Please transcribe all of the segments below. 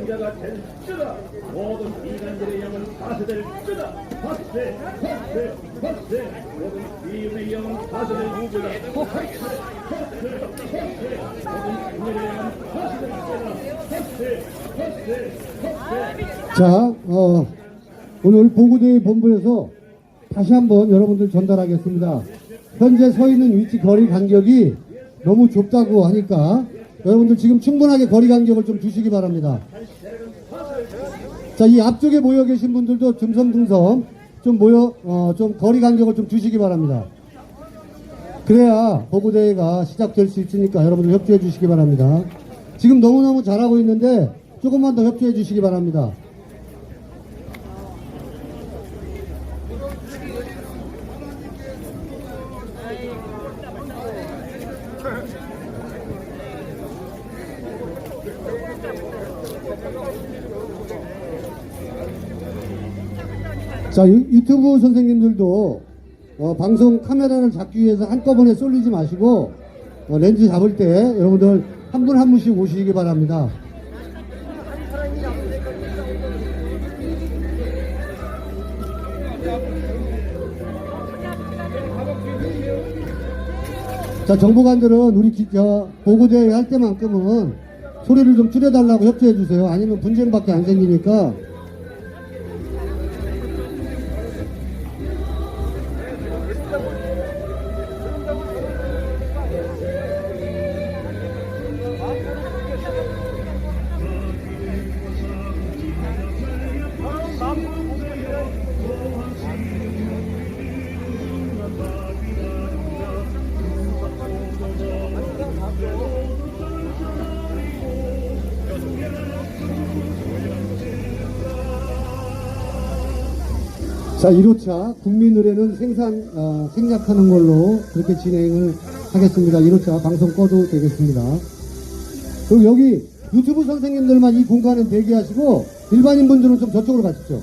승자가 될 주다. 모든 이간들의 영은 파쇄될 주다. 헛세 헛세 헛세. 모든 비움의 영은 파쇄될 주다. 헛세 헛세 헛세. 모든 분열의 영은 파쇄될 주다. 헛세 헛세 헛세. 자, 오늘 보고대회 본부에서 다시 한번 여러분들 전달하겠습니다. 현재 서 있는 위치 거리 간격이 너무 좁다고 하니까 여러분들 지금 충분하게 거리 간격을 좀 두시기 바랍니다. 자, 이 앞쪽에 모여 계신 분들도 듬성듬성 좀 좀 거리 간격을 좀 두시기 바랍니다. 그래야 보고대회가 시작될 수 있으니까 여러분들 협조해 주시기 바랍니다. 지금 너무너무 잘하고 있는데 조금만 더 협조해 주시기 바랍니다. 자, 유튜브 선생님들도 방송 카메라를 잡기 위해서 한꺼번에 쏠리지 마시고 렌즈 잡을 때 여러분들 한 분 한 분씩 오시기 바랍니다. 자, 정보관들은 우리 보고대회 할 때만큼은 소리를 좀 줄여달라고 협조해 주세요. 아니면 분쟁밖에 안 생기니까. 자, 1호차 국민의례는 생략하는 걸로 그렇게 진행을 하겠습니다. 1호차 방송 꺼도 되겠습니다. 그리고 여기 유튜브 선생님들만 이 공간에 대기하시고 일반인 분들은 좀 저쪽으로 가십시오.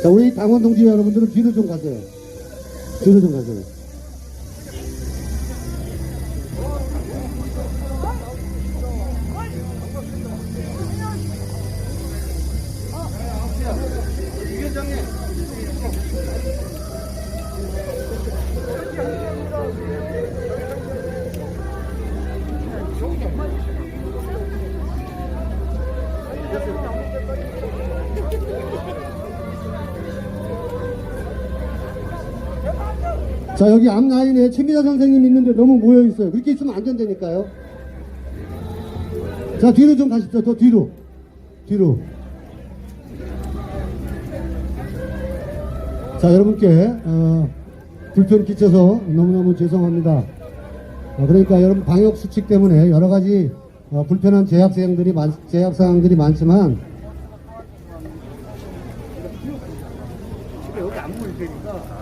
자, 우리 당원 동지 여러분들은 뒤로 좀 가세요. 뒤로 좀 가세요. 자, 여기 앞라인에 최기자 선생님 있는데 너무 모여있어요. 그렇게 있으면 안 된다니까요. 자, 뒤로 좀 가십시오. 더 뒤로. 뒤로. 자, 여러분께 불편 끼쳐서 너무너무 죄송합니다. 그러니까 여러분 방역수칙 때문에 여러가지 불편한 제약사항들이 많지만 여기 안 보일 테니까.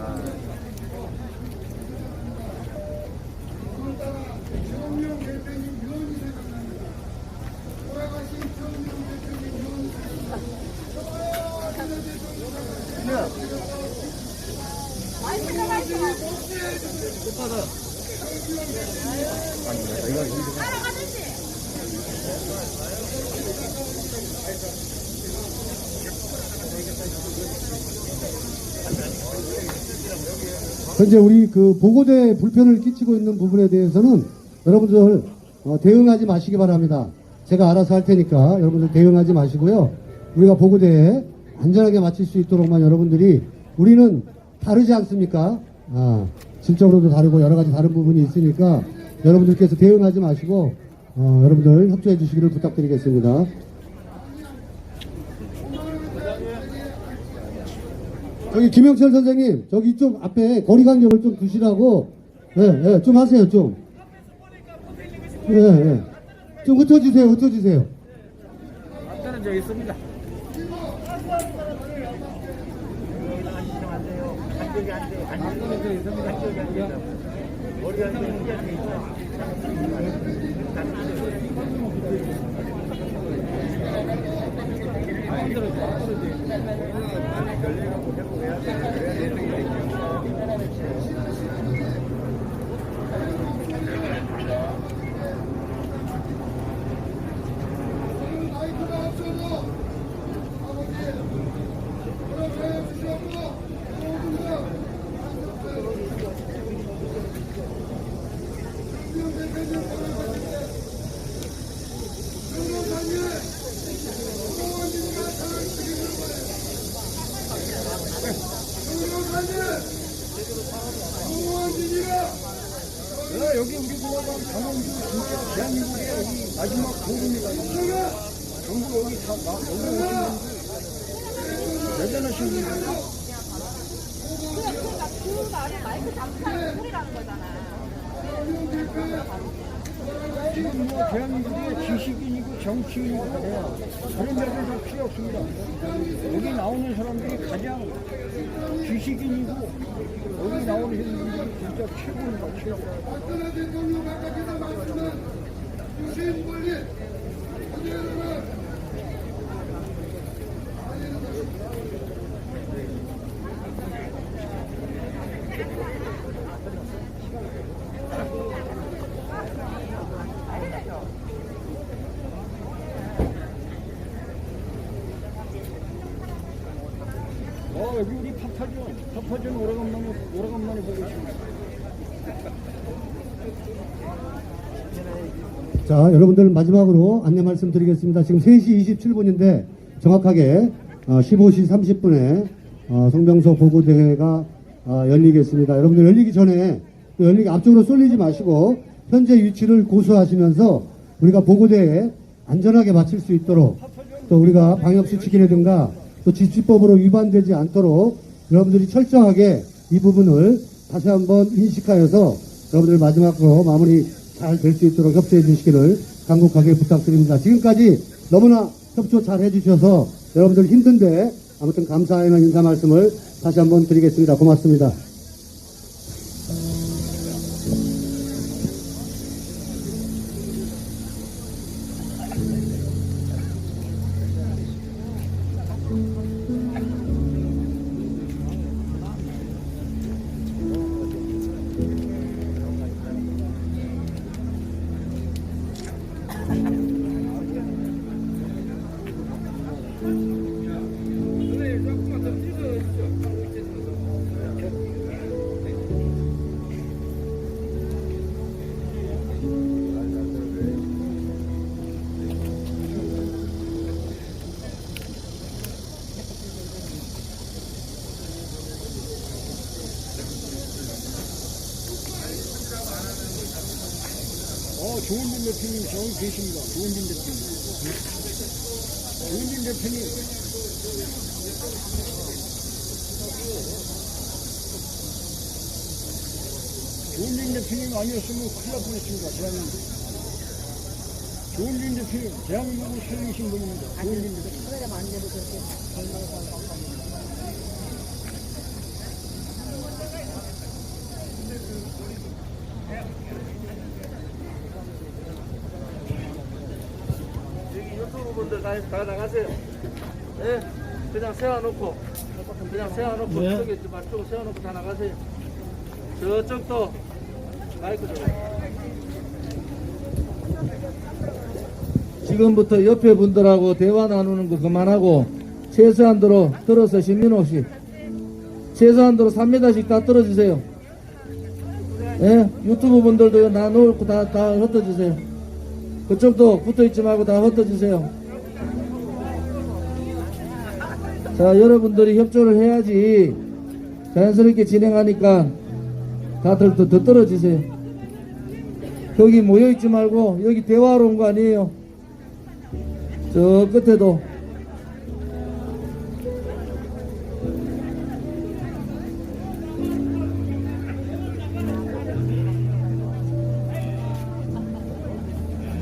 현재 우리 보고대 불편을 끼치고 있는 부분에 대해서는 여러분들 대응하지 마시기 바랍니다. 제가 알아서 할 테니까 여러분들 대응하지 마시고요. 우리가 보고대에 안전하게 마칠 수 있도록만 여러분들이, 우리는 다르지 않습니까? 질적으로도 다르고 여러 가지 다른 부분이 있으니까 여러분들께서 대응하지 마시고 여러분들 협조해 주시기를 부탁드리겠습니다. 저기 김영철 선생님, 저기 좀 앞에 거리 간격을 좀 두시라고, 좀 하세요, 좀. 좀 흩어주세요, 흩어주세요. 저는 저기 있습니다. 한쪽이 안 돼. 한쪽이 저기 있습니다. 한쪽이 안 돼. 머리 안 돼. 마이크가 없어도 여기 우리 공화당 강원도 진짜 대한민국의 여기 마지막 보루입니다. 전부 여기 다 여기 오신 분들 대단하신 분들. 그 안에 마이크 잡고 소리라는 거잖아. 지금 뭐 대한민국의 지식인이고 정치인이고 그래요. 그런 데는 좀 필요 없습니다. 여기 나오는 사람들이 가장 지식인이고 여기 나오는 사람들이 진짜 최고입니다. 최고. 여기 우리 파파전 오래간만에 보고 있습니다. 자, 여러분들 마지막으로 안내 말씀드리겠습니다. 지금 3시 27분인데 정확하게 15시 30분에 성명서 보고대회가 열리겠습니다. 여러분들 열리기 전에 열리기 앞쪽으로 쏠리지 마시고 현재 위치를 고수하시면서 우리가 보고대회 안전하게 마칠 수 있도록 또 우리가 방역수칙이라든가 또 지치법으로 위반되지 않도록 여러분들이 철저하게 이 부분을 다시 한번 인식하여서 여러분들 마지막으로 마무리 잘 될 수 있도록 협조해 주시기를 간곡하게 부탁드립니다. 지금까지 너무나 협조 잘 해주셔서 여러분들 힘든데 아무튼 감사의 인사 말씀을 다시 한번 드리겠습니다. 고맙습니다. 조은진 대표님 저기 계십니다. 조은진 대표님. 조은진 대표님. 조은진 대표님 아니었으면 큰일 날 뻔했습니다. 대한민국. 조은진 대표님, 대한민국을 살리신 분입니다. 조은진 대표님. 그러려면 안 돼도 그렇게. 유튜브 분들 다 나가세요. 네, 그냥 세워놓고 저기 맞추고 세워놓고 다 나가세요. 저쪽도 마이크 좀. 지금부터 옆에 분들하고 대화 나누는 거 그만하고 최소한도로 들어서 신민호 씨 최소한도로 3m씩 다 떨어지세요. 예, 유튜브 분들도 나누고 다 흩어지세요. 그쪽도 붙어있지 말고 다 흩어지세요. 자, 여러분들이 협조를 해야지 자연스럽게 진행하니까 다들 더 떨어지세요. 거기 모여있지 말고 여기 대화하러 온 거 아니에요. 저 끝에도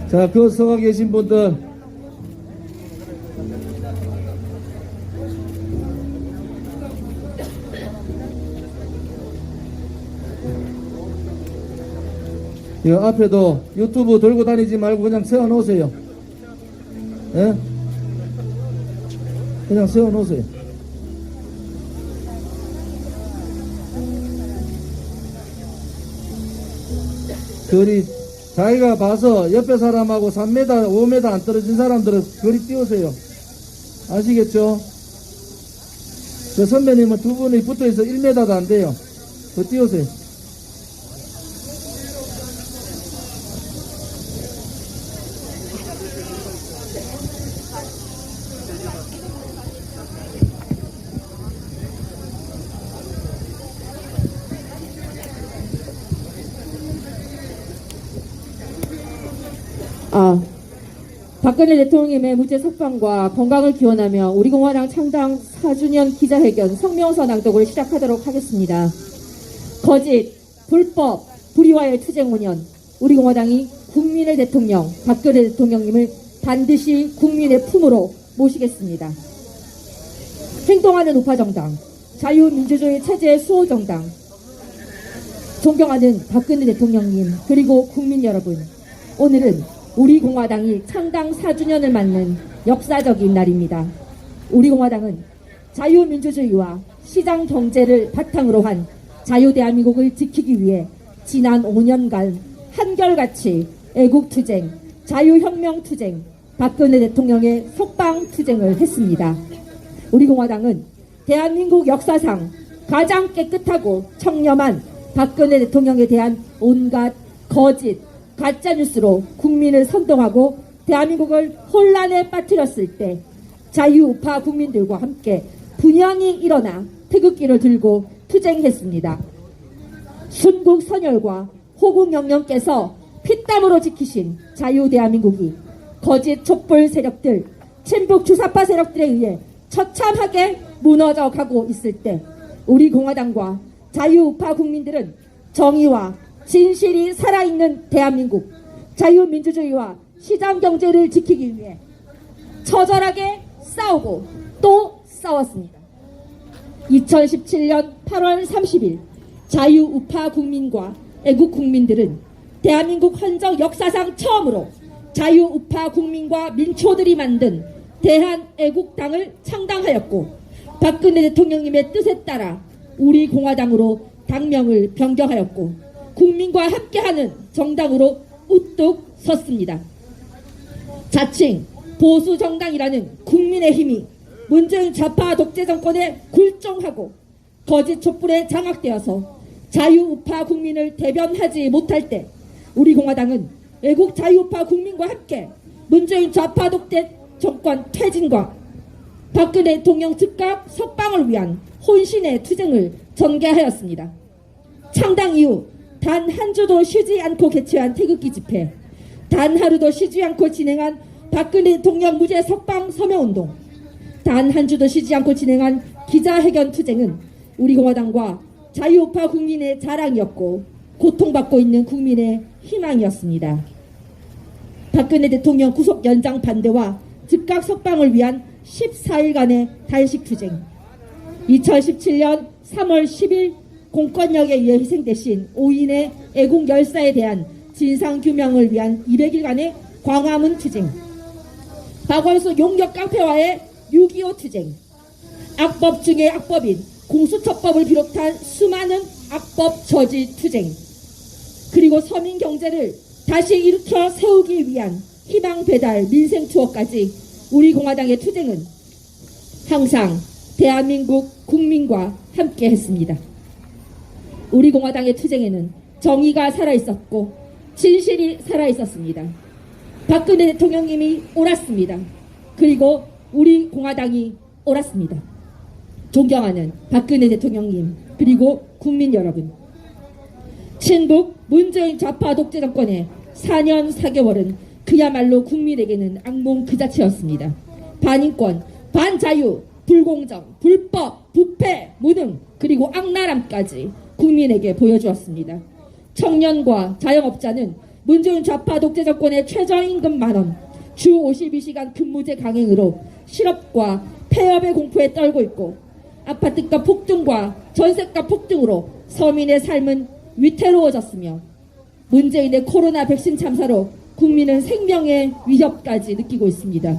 자, 그 서가 계신 분들 이 앞에도 유튜브 들고 다니지 말고 그냥 세워놓으세요. 예? 그냥 세워놓으세요. 거리 자기가 봐서 옆에 사람하고 3m, 5m 안 떨어진 사람들은 거리 띄우세요. 아시겠죠? 저 선배님은 두 분이 붙어있어 1m도 안 돼요. 더 띄우세요. 박근혜 대통령님의 무죄 석방과 건강을 기원하며 우리 공화당 창당 4주년 기자회견 성명서 낭독을 시작하도록 하겠습니다. 거짓, 불법, 불의와의 투쟁 5년, 우리 공화당이 국민의 대통령 박근혜 대통령님을 반드시 국민의 품으로 모시겠습니다. 행동하는 우파정당, 자유민주주의 체제의 수호정당, 존경하는 박근혜 대통령님 그리고 국민 여러분, 오늘은 우리 공화당이 창당 4주년을 맞는 역사적인 날입니다. 우리 공화당은 자유민주주의와 시장경제를 바탕으로 한 자유대한민국을 지키기 위해 지난 5년간 한결같이 애국투쟁, 자유혁명투쟁, 박근혜 대통령의 석방투쟁을 했습니다. 우리 공화당은 대한민국 역사상 가장 깨끗하고 청렴한 박근혜 대통령에 대한 온갖 거짓, 가짜뉴스로 국민을 선동하고 대한민국을 혼란에 빠뜨렸을 때 자유우파 국민들과 함께 분연히 일어나 태극기를 들고 투쟁했습니다. 순국 선열과 호국 영령께서 피땀으로 지키신 자유대한민국이 거짓 촛불 세력들, 친북 주사파 세력들에 의해 처참하게 무너져 가고 있을 때 우리 공화당과 자유우파 국민들은 정의와 진실이 살아있는 대한민국, 자유민주주의와 시장경제를 지키기 위해 처절하게 싸우고 또 싸웠습니다. 2017년 8월 30일 자유우파 국민과 애국국민들은 대한민국 헌정 역사상 처음으로 자유우파 국민과 민초들이 만든 대한애국당을 창당하였고 박근혜 대통령님의 뜻에 따라 우리 공화당으로 당명을 변경하였고 국민과 함께하는 정당으로 우뚝 섰습니다. 자칭 보수정당이라는 국민의힘이 문재인 좌파 독재 정권에 굴종하고 거짓 촛불에 장악되어서 자유우파 국민을 대변하지 못할 때 우리 공화당은 애국 자유우파 국민과 함께 문재인 좌파 독재 정권 퇴진과 박근혜 대통령 즉각 석방을 위한 혼신의 투쟁을 전개하였습니다. 창당 이후 단 한 주도 쉬지 않고 개최한 태극기 집회, 단 하루도 쉬지 않고 진행한 박근혜 대통령 무죄 석방 서명운동, 단 한 주도 쉬지 않고 진행한 기자회견 투쟁은 우리 공화당과 자유우파 국민의 자랑이었고 고통받고 있는 국민의 희망이었습니다. 박근혜 대통령 구속 연장 반대와 즉각 석방을 위한 14일간의 단식 투쟁, 2017년 3월 10일 공권력에 의해 희생되신 5인의 애국 열사에 대한 진상규명을 위한 200일간의 광화문 투쟁, 박원수 용역 깡패와의 6.25 투쟁, 악법 중의 악법인 공수처법을 비롯한 수많은 악법 저지 투쟁, 그리고 서민 경제를 다시 일으켜 세우기 위한 희망 배달 민생 투어까지 우리 공화당의 투쟁은 항상 대한민국 국민과 함께 했습니다. 우리 공화당의 투쟁에는 정의가 살아있었고 진실이 살아있었습니다. 박근혜 대통령님이 옳았습니다. 그리고 우리 공화당이 옳았습니다. 존경하는 박근혜 대통령님 그리고 국민 여러분, 친북 문재인 좌파 독재 정권의 4년 4개월은 그야말로 국민에게는 악몽 그 자체였습니다. 반인권, 반자유, 불공정, 불법, 부패, 무능, 그리고 악랄함까지 국민에게 보여주었습니다. 청년과 자영업자는 문재인 좌파 독재 정권의 최저임금 만원, 주 52시간 근무제 강행으로 실업과 폐업의 공포에 떨고 있고 아파트값 폭등과 전세값 폭등으로 서민의 삶은 위태로워졌으며 문재인의 코로나 백신 참사로 국민은 생명의 위협까지 느끼고 있습니다.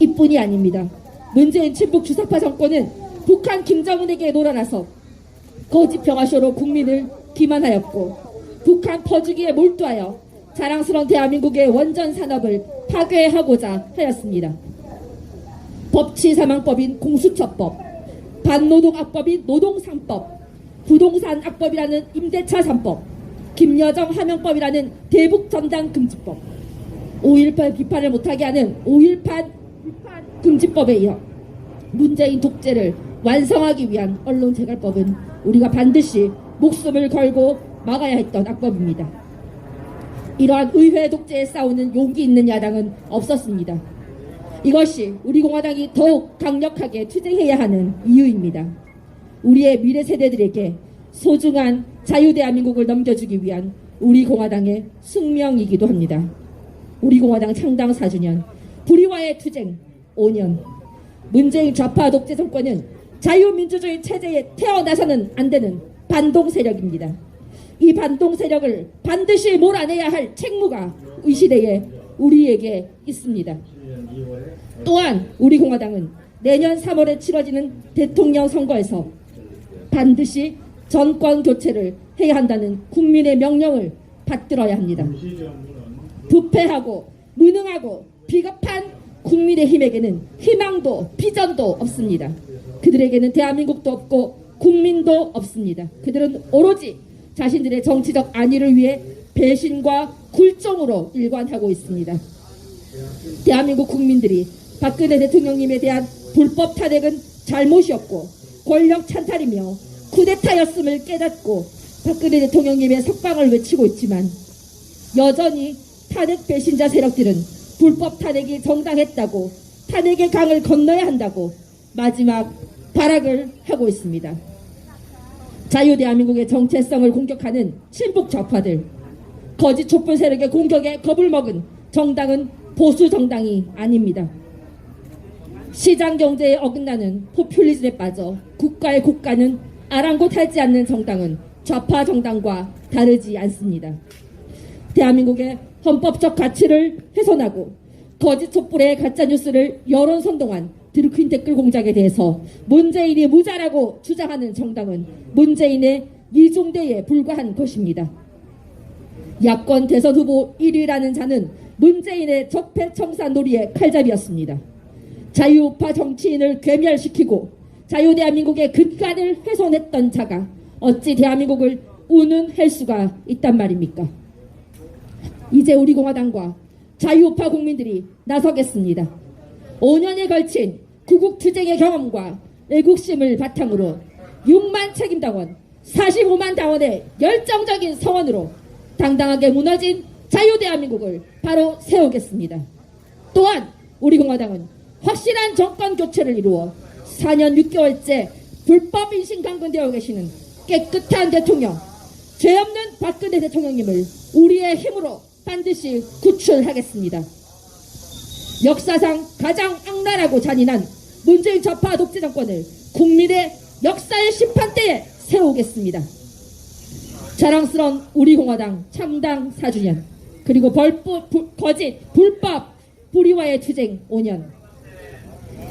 이뿐이 아닙니다. 문재인 친북 주사파 정권은 북한 김정은에게 놀아나서 거짓 평화쇼로 국민을 기만하였고 북한 퍼주기에 몰두하여 자랑스러운 대한민국의 원전 산업을 파괴하고자 하였습니다. 법치사망법인 공수처법, 반노동악법인 노동상법, 부동산 악법이라는 임대차 3법, 김여정 하명법이라는 대북전단금지법, 5.18 비판을 못하게 하는 5.18 비판 금지법에 이어 문재인 독재를 완성하기 위한 언론재갈법은 우리가 반드시 목숨을 걸고 막아야 했던 악법입니다. 이러한 의회 독재에 싸우는 용기 있는 야당은 없었습니다. 이것이 우리 공화당이 더욱 강력하게 투쟁해야 하는 이유입니다. 우리의 미래 세대들에게 소중한 자유대한민국을 넘겨주기 위한 우리 공화당의 숙명이기도 합니다. 우리 공화당 창당 4주년, 불의와의 투쟁 5년. 문재인 좌파 독재 정권은 자유민주주의 체제에 태어나서는 안 되는 반동 세력입니다. 이 반동 세력을 반드시 몰아내야 할 책무가 이 시대에 우리에게 있습니다. 또한 우리 공화당은 내년 3월에 치러지는 대통령 선거에서 반드시 정권 교체를 해야 한다는 국민의 명령을 받들어야 합니다. 부패하고 무능하고 비겁한 국민의힘에게는 희망도 비전도 없습니다. 그들에게는 대한민국도 없고 국민도 없습니다. 그들은 오로지 자신들의 정치적 안위를 위해 배신과 굴종으로 일관하고 있습니다. 대한민국 국민들이 박근혜 대통령님에 대한 불법 탄핵은 잘못이었고 권력 찬탈이며 쿠데타였음을 깨닫고 박근혜 대통령님의 석방을 외치고 있지만 여전히 탄핵 배신자 세력들은 불법 탄핵이 정당했다고 탄핵의 강을 건너야 한다고 마지막 발악을 하고 있습니다. 자유대한민국의 정체성을 공격하는 친북 좌파들, 거짓 촛불 세력의 공격에 겁을 먹은 정당은 보수 정당이 아닙니다. 시장 경제에 어긋나는 포퓰리즘에 빠져 국가의 국가는 아랑곳하지 않는 정당은 좌파 정당과 다르지 않습니다. 대한민국의 헌법적 가치를 훼손하고 거짓 촛불의 가짜뉴스를 여론 선동한 드루킹 댓글 공작에 대해서 문재인이 무자라고 주장하는 정당은 문재인의 이중대에 불과한 것입니다. 야권 대선 후보 1위라는 자는 문재인의 적폐청산 놀이의 칼잡이였습니다. 자유우파 정치인을 괴멸시키고 자유대한민국의 근간을 훼손했던 자가 어찌 대한민국을 운운할 수가 있단 말입니까? 이제 우리 공화당과 자유우파 국민들이 나서겠습니다. 5년에 걸친 구국투쟁의 경험과 애국심을 바탕으로 6만 책임당원, 45만 당원의 열정적인 성원으로 당당하게 무너진 자유대한민국을 바로 세우겠습니다. 또한 우리 공화당은 확실한 정권 교체를 이루어 4년 6개월째 불법 인신 강근되어 계시는 깨끗한 대통령, 죄 없는 박근혜 대통령님을 우리의 힘으로 반드시 구출하겠습니다. 역사상 가장 악랄하고 잔인한 문재인 좌파 독재 정권을 국민의 역사의 심판대에 세우겠습니다. 자랑스러운 우리 공화당 창당 4주년, 그리고 거짓, 불법, 불의와의 투쟁 5년.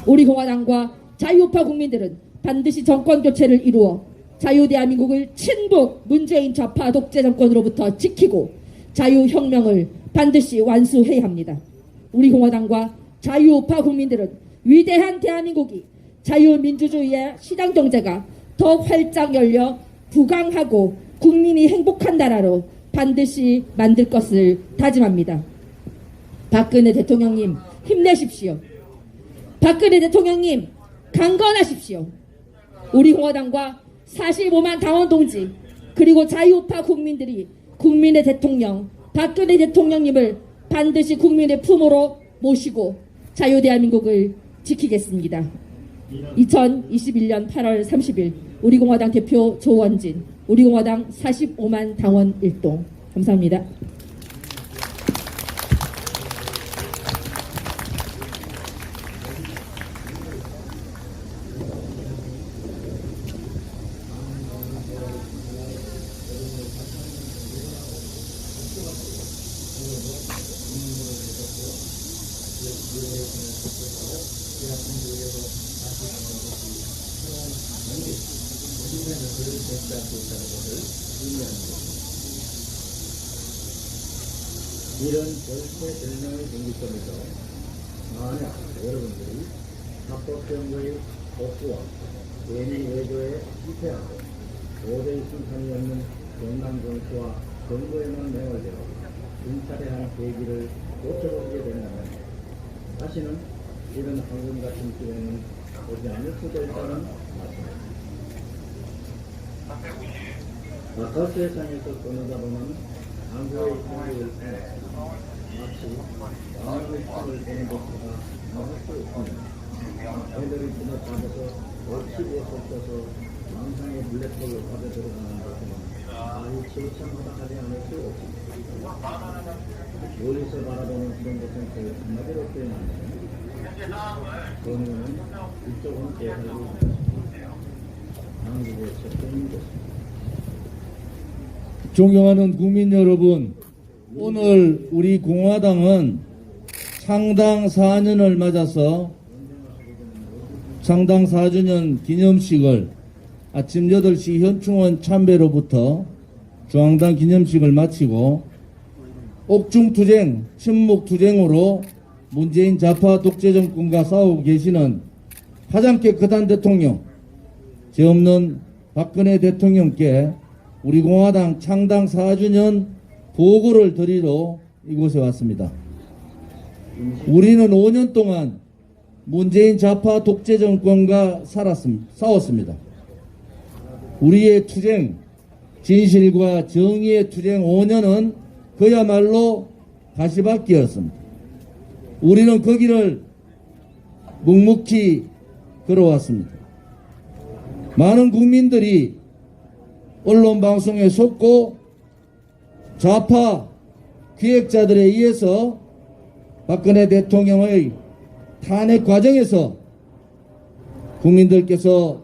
우리 공화당과 자유우파 국민들은 반드시 정권 교체를 이루어 자유대한민국을 친북 문재인 좌파 독재 정권으로부터 지키고 자유혁명을 반드시 완수해야 합니다. 우리 공화당과 자유우파 국민들은 위대한 대한민국이 자유민주주의의 시장경제가 더 활짝 열려 부강하고 국민이 행복한 나라로 반드시 만들 것을 다짐합니다. 박근혜 대통령님 힘내십시오. 박근혜 대통령님 강건하십시오. 우리 공화당과 45만 당원 동지 그리고 자유우파 국민들이 국민의 대통령 박근혜 대통령님을 반드시 국민의 품으로 모시고 자유대한민국을 지키겠습니다. 2021년 8월 30일 우리 공화당 대표 조원진, 우리 공화당 45만 당원 일동. 감사합니다. 이런 절체절명의 경기점에서 만약 여러분들이 합법정부의 복구와 대미 외교에 실패하고 5대 순탄이 없는 경남 정치와 정부에만 매몰되어 순찰해한 계기를 놓쳐버리게 된다면 다시는 이런 황금 같은 기회는 오지 않을 수도 있다는 말씀입니다. 아까 세상에서 떠나다 보면 장고의 공격을 통해 마치 마음의 힘을 보는 것보다 나을 수 없습니다. 애들이 지나가면서 억지로 섞여서 망상의 블랙홀로 빠져 들어가는 것은 아주 질척마다하지 않을 수 없습니다. 멀리서 바라보는 그런 것은 그 한마디로 표현하면 그러면은 이쪽은 계산이 한국의 접근인 것입니다. 존경하는 국민 여러분, 오늘 우리 공화당은 창당 4년을 맞아서 창당 4주년 기념식을 아침 8시 현충원 참배로부터 중앙당 기념식을 마치고 옥중투쟁, 침묵투쟁으로 문재인 좌파 독재 정권과 싸우고 계시는 가장 깨끗한 대통령, 죄 없는 박근혜 대통령께 우리 공화당 창당 4주년 보고를 드리러 이곳에 왔습니다. 우리는 5년 동안 문재인 좌파 독재 정권과 싸웠습니다. 우리의 투쟁, 진실과 정의의 투쟁 5년은 그야말로 가시밭길이었습니다. 우리는 그 길을 묵묵히 걸어왔습니다. 많은 국민들이 언론 방송에 속고 좌파 기획자들에 의해서 박근혜 대통령의 탄핵 과정에서 국민들께서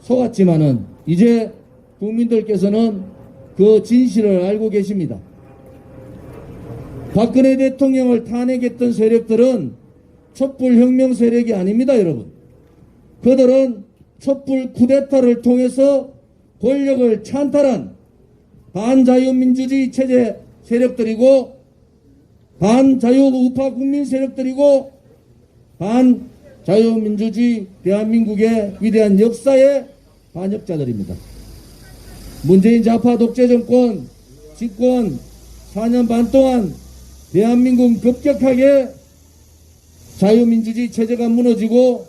속았지만은 이제 국민들께서는 그 진실을 알고 계십니다. 박근혜 대통령을 탄핵했던 세력들은 촛불혁명 세력이 아닙니다, 여러분. 그들은 촛불 쿠데타를 통해서 권력을 찬탈한 반자유민주주의 체제 세력들이고 반자유우파 국민 세력들이고 반자유민주주의 대한민국의 위대한 역사의 반역자들입니다. 문재인 좌파 독재 정권 집권 4년 반 동안 대한민국은 급격하게 자유민주주의 체제가 무너지고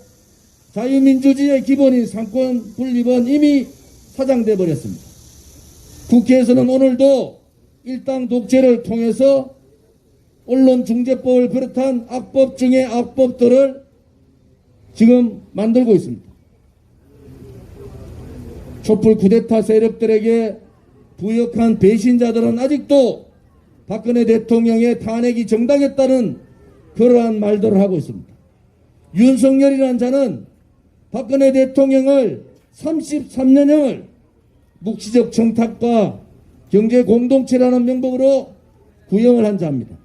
자유민주주의의 기본인 상권 분립은 이미 사장돼 버렸습니다. 국회에서는 오늘도 일당 독재를 통해서 언론중재법을 비롯한 악법 중의 악법들을 지금 만들고 있습니다. 촛불 쿠데타 세력들에게 부역한 배신자들은 아직도 박근혜 대통령의 탄핵이 정당했다는 그러한 말들을 하고 있습니다. 윤석열이라는 자는 박근혜 대통령을 33년형을 묵시적 청탁과 경제 공동체라는 명목으로 구형을 한 자입니다.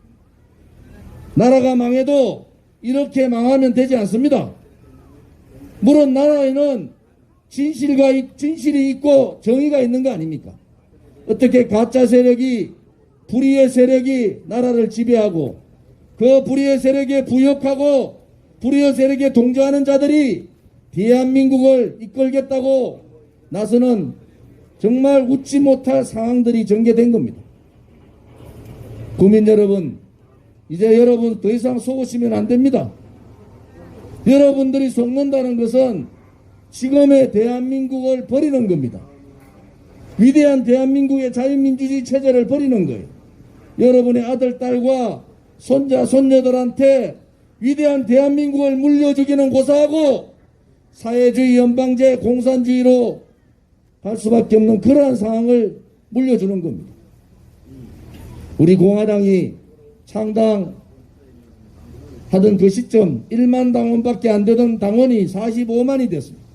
나라가 망해도 이렇게 망하면 되지 않습니다. 물론 나라에는 진실이 있고 정의가 있는 거 아닙니까? 어떻게 가짜 세력이 불의의 세력이 나라를 지배하고 그 불의의 세력에 부역하고 불의의 세력에 동조하는 자들이 대한민국을 이끌겠다고 나서는 정말 웃지 못할 상황들이 전개된 겁니다. 국민 여러분, 이제 여러분 더 이상 속으시면 안 됩니다. 여러분들이 속는다는 것은 지금의 대한민국을 버리는 겁니다. 위대한 대한민국의 자유민주주의 체제를 버리는 거예요. 여러분의 아들, 딸과 손자, 손녀들한테 위대한 대한민국을 물려주기는 고사하고 사회주의, 연방제, 공산주의로 갈 수밖에 없는 그러한 상황을 물려주는 겁니다. 우리 공화당이 창당하던 그 시점 1만 당원밖에 안 되던 당원이 45만이 됐습니다.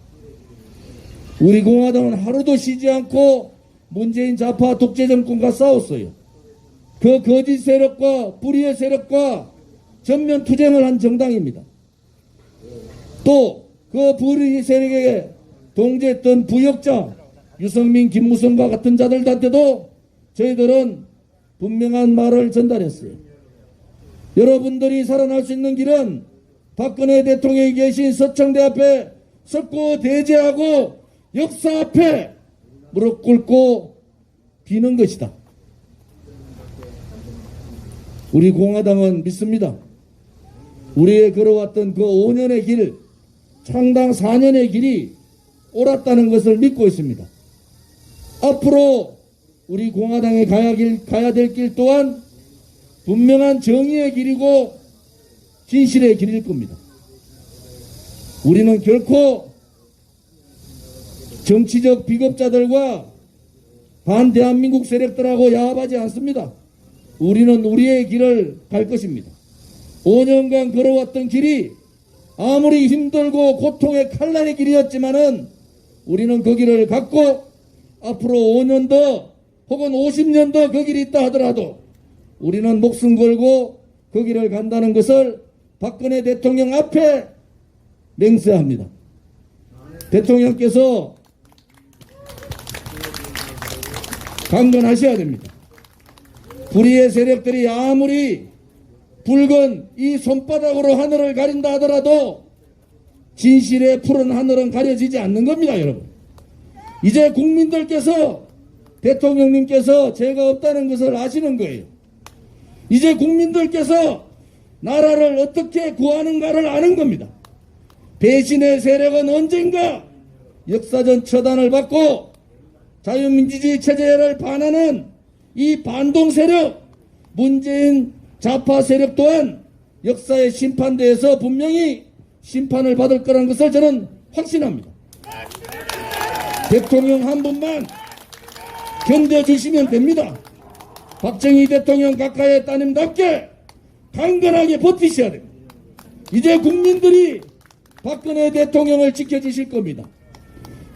우리 공화당은 하루도 쉬지 않고 문재인 좌파 독재 정권과 싸웠어요. 그 거짓 세력과 불의의 세력과 전면 투쟁을 한 정당입니다. 또 그 불의 세력에 동조했던 부역자 유성민, 김무성과 같은 자들한테도 저희들은 분명한 말을 전달했어요. 여러분들이 살아날 수 있는 길은 박근혜 대통령이 계신 서청대 앞에 섰고 대제하고 역사 앞에 무릎 꿇고 비는 것이다. 우리 공화당은 믿습니다. 우리의 걸어왔던 그 5년의 길, 창당 4년의 길이 옳았다는 것을 믿고 있습니다. 앞으로 우리 공화당에 가야 될 길 또한 분명한 정의의 길이고 진실의 길일 겁니다. 우리는 결코 정치적 비겁자들과 반대한민국 세력들하고 야합하지 않습니다. 우리는 우리의 길을 갈 것입니다. 5년간 걸어왔던 길이 아무리 힘들고 고통의 칼날의 길이었지만은 우리는 그 길을 갖고 앞으로 5년 더 혹은 50년 더 그 길이 있다 하더라도 우리는 목숨 걸고 그 길을 간다는 것을 박근혜 대통령 앞에 맹세합니다. 대통령께서 강건하셔야 됩니다. 불의의 세력들이 아무리 붉은 이 손바닥으로 하늘을 가린다 하더라도 진실의 푸른 하늘은 가려지지 않는 겁니다, 여러분. 이제 국민들께서 대통령님께서 죄가 없다는 것을 아시는 거예요. 이제 국민들께서 나라를 어떻게 구하는가를 아는 겁니다. 배신의 세력은 언젠가 역사전 처단을 받고 자유민주주의 체제를 반하는 이 반동 세력, 문재인 좌파 세력 또한 역사의 심판대에서 분명히 심판을 받을 거라는 것을 저는 확신합니다. 대통령 한 분만 견뎌주시면 됩니다. 박정희 대통령 각하의 따님답게 강건하게 버티셔야 됩니다. 이제 국민들이 박근혜 대통령을 지켜주실 겁니다.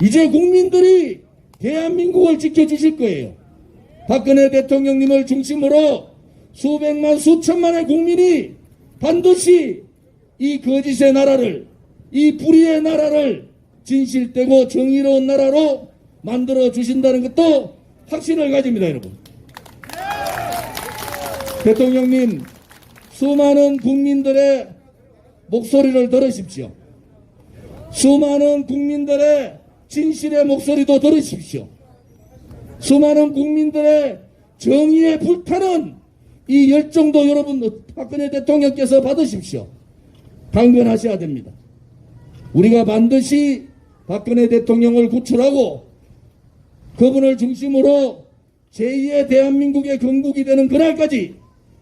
이제 국민들이 대한민국을 지켜주실 거예요. 박근혜 대통령님을 중심으로 수백만 수천만의 국민이 반드시 이 거짓의 나라를, 이 불의의 나라를 진실되고 정의로운 나라로 만들어 주신다는 것도 확신을 가집니다, 여러분. 대통령님, 수많은 국민들의 목소리를 들으십시오. 수많은 국민들의 진실의 목소리도 들으십시오. 수많은 국민들의 정의에 불타는 이 열정도 여러분 박근혜 대통령께서 받으십시오. 강건하셔야 됩니다. 우리가 반드시 박근혜 대통령을 구출하고 그분을 중심으로 제2의 대한민국의 건국이 되는 그날까지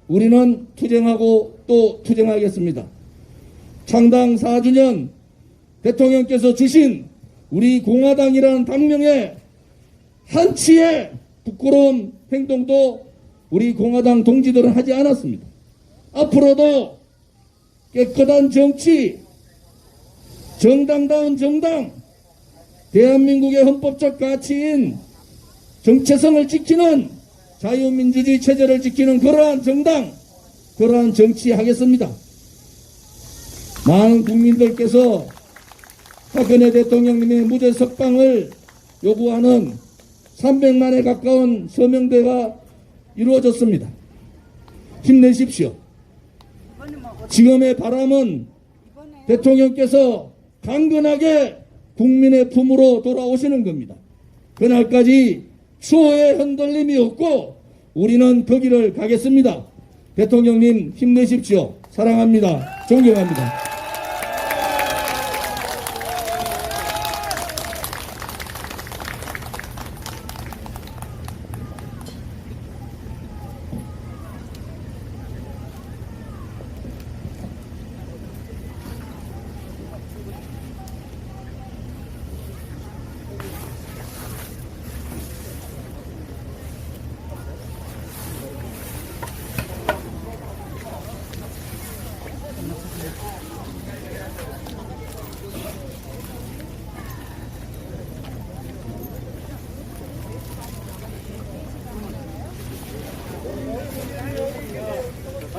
우리는 투쟁하고 또 투쟁하겠습니다. 창당 4주년 대통령께서 주신 우리 공화당이라는 당명에 한치의 부끄러운 행동도 우리 공화당 동지들은 하지 않았습니다. 앞으로도 깨끗한 정치, 정당다운 정당, 대한민국의 헌법적 가치인 정체성을 지키는 자유민주주의 체제를 지키는 그러한 정당, 그러한 정치 하겠습니다. 많은 국민들께서 박근혜 대통령님의 무죄 석방을 요구하는 300만에 가까운 서명대가 이루어졌습니다. 힘내십시오. 지금의 바람은 대통령께서 강건하게 국민의 품으로 돌아오시는 겁니다. 그날까지 추호의 흔들림이 없고 우리는 그 길을 가겠습니다. 대통령님 힘내십시오. 사랑합니다. 존경합니다.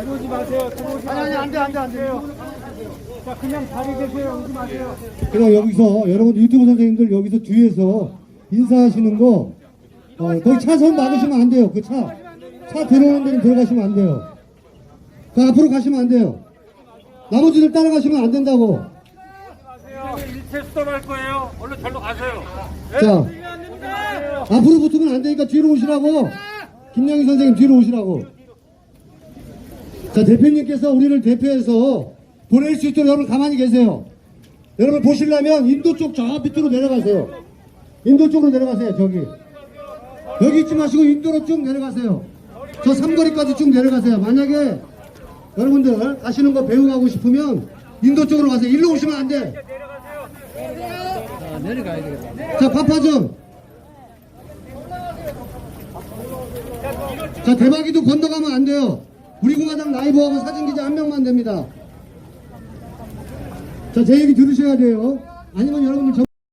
오지 마세요. 아니, 안 돼. 자, 그냥 자리 계세요. 오지 마세요. 그냥 여기서 여러분 유튜브 선생님들 여기서 뒤에서 인사하시는 거 거기 차선 막으시면 안 돼요. 그 차 들어오는 데는 들어가시면 안 돼요. 그 앞으로 가시면 안 돼요. 나머지들 따라가시면 안 된다고. 일체 스톱할 거예요. 얼른 절로 가세요. 자, 앞으로 붙으면 안 되니까 뒤로 오시라고. 김영희 선생님 뒤로 오시라고. 자, 대표님께서 우리를 대표해서 보낼 수 있도록 여러분 가만히 계세요. 여러분 보시려면 인도 쪽 저 밑으로 내려가세요. 인도 쪽으로 내려가세요. 저기. 여기 있지 마시고 인도로 쭉 내려가세요. 저 삼거리까지 쭉 내려가세요. 만약에 여러분들 가시는 거 배우 가고 싶으면 인도 쪽으로 가세요. 일로 오시면 안 돼. 내려가야 되겠다. 자, 파파점. 자, 대박이도 건너가면 안 돼요. 우리 공화당 라이브하고 사진기자 한 명만 됩니다. 자, 제 얘기 들으셔야 돼요. 아니면 여러분들